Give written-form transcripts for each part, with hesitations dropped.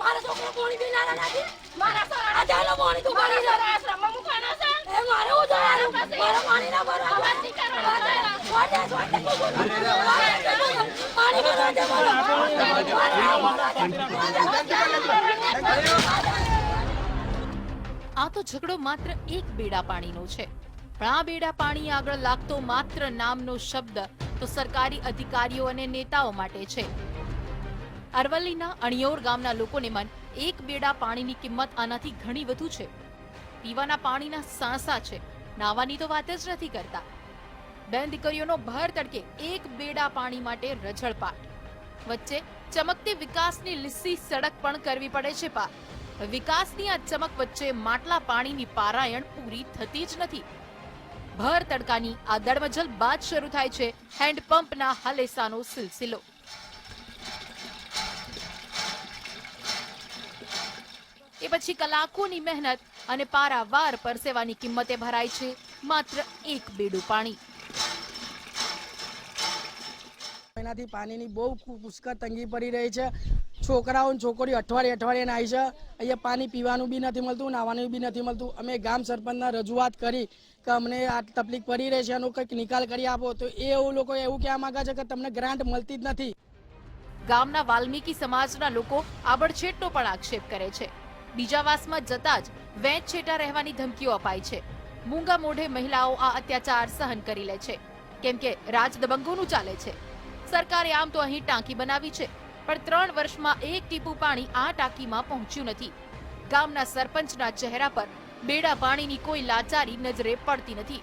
મારા છોકરો પાણી પીનારા નથી. મારા સારા જાનો પાણી તું કરી દે. આશ્રમમાં મૂકવાના છે. એ મારે હું જવાનું. મારા પાણી ના ભરવા. પાણી કરવા દે. આ તો ઝઘડો માત્ર એક બેડા પાણીનો છે, પણ આ બેડા પાણી આગળ લાગતો માત્ર નામનો શબ્દ તો સરકારી અધિકારીઓ અને નેતાઓ માટે છે. અરવલ્લીના અણિયોર ગામના લોકોને મન એક બેડા પાણીની કિંમત આનાથી ઘણી વધુ છે. પીવાના પાણીના સાંસા છે, નાવાની તો વાત જ નથી કરતા. બેન દીકરીઓનો ભર તડકે એક બેડા પાણી માટે રઝળપાટ. વચ્ચે ચમકતી વિકાસની લીસી સડક પણ કરવી પડે છે પાર. વિકાસની આ ચમક વચ્ચે માટલા પાણીની પારાયણ પૂરી થતી જ નથી. ભર તડકાની આ દળમજલ બાદ શરૂ થાય છે હેન્ડપંપના હલેસાનો સિલસિલો. એ પછી કલાકોની મહેનત અને પારાવાર પરસેવાની કિંમતે ભરાય છે માત્ર એક બેડું પાણી. એનાથી પાણીની બહુ પુષ્કળ તંગી પડી રહી છે. છોકરાઓ છોકરીઓ અઠવાડિયે નાહી છે. અહીંયા પાણી પીવાનું બી નથી મળતું, નાહવાનું બી નથી મળતું. અમે ગામ સરપંચના રજૂઆત કરી કે અમને આ તકલીફ પડી રહી છે, એનો કંઈક નિકાલ કરી આપો, તો એવું લોકો એવું કહેવા માંગે છે કે તમને ગ્રાન્ટ મળતી જ નથી. ગામના વાલ્મીકી સમાજના લોકો આબડછેટનો પણ આક્ષેપ કરે છે. બીજાવાસમાં જતા જ વેચ છેટા રહેવાની ધમકીઓ અપાય છે. મૂંગા મોઢે મહિલાઓ આ અત્યાચાર સહન કરી લે છે, કેમ કે રાજ દબંગોનું ચાલે છે. સરકારે આમ તો અહીં ટાંકી બનાવી છે, પણ 3 વર્ષમાં એક ટીપું પાણી આ ટાંકીમાં પહોંચ્યું નથી. ગામના સરપંચના ચહેરા પર બેડા પાણીની કોઈ લાચારી નજરે પડતી નથી.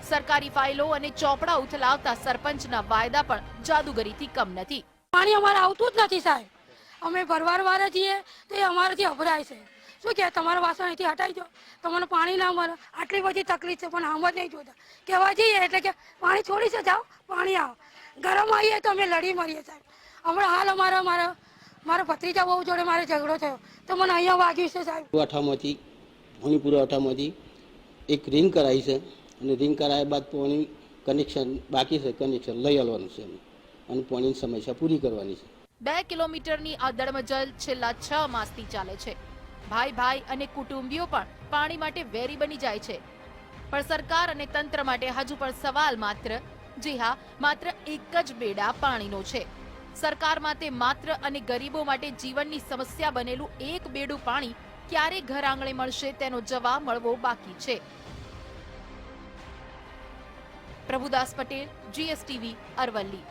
સરકારી ફાઇલો અને ચોપડા ઉથલાવતા સરપંચના વાયદા પણ જાદુગરીથી કમ નથી. પાણી અમારે આવતું જ નથી સાહેબ. અમે ભરવાડવાળા છીએ તો એ અમારાથી અભરાય છે. શું કે તમારા વાસણ અહીંથી હટાવી દો, તમારું પાણી ના મળે. આટલી બધી તકલીફ છે પણ આમ જ નહીં જોતા. કહેવા જઈએ એટલે કે પાણી છોડી છે, જાઓ પાણી આવો. ગરમ આવીએ તો અમે લડી મરીએ સાહેબ. હમણાં હાલ મારા ભત્રીજા બહુ જોડે મારે ઝઘડો થયો તો મને અહીંયા વાગ્યું છે સાહેબ. પુરવઠામાંથી પાણી પુરવઠામાંથી એક રિંગ કરાવી છે અને રિંગ કરાવ્યા બાદ પાણી કનેક્શન બાકી છે, કનેક્શન લઈ આવવાનું છે અને પાણીની સમસ્યા પૂરી કરવાની છે. 2 કિલોમીટરની આ દળમજલ છેલ્લા 6 માસથી ચાલે છે. ભાઈ અને કુટુંબીઓ પણ પાણી માટે વેરી બની જાય છે. પણ સરકાર અને તંત્ર માટે હજુ પણ સવાલ માત્ર એક જ બેડા પાણીનો છે. સરકાર માટે માત્ર અને ગરીબો માટે જીવનની સમસ્યા બનેલું એક બેડું પાણી ક્યારે ઘર આંગણે મળશે તેનો જવાબ મળવો બાકી છે. પ્રભુદાસ પટેલ, GSTV, અરવલ્લી.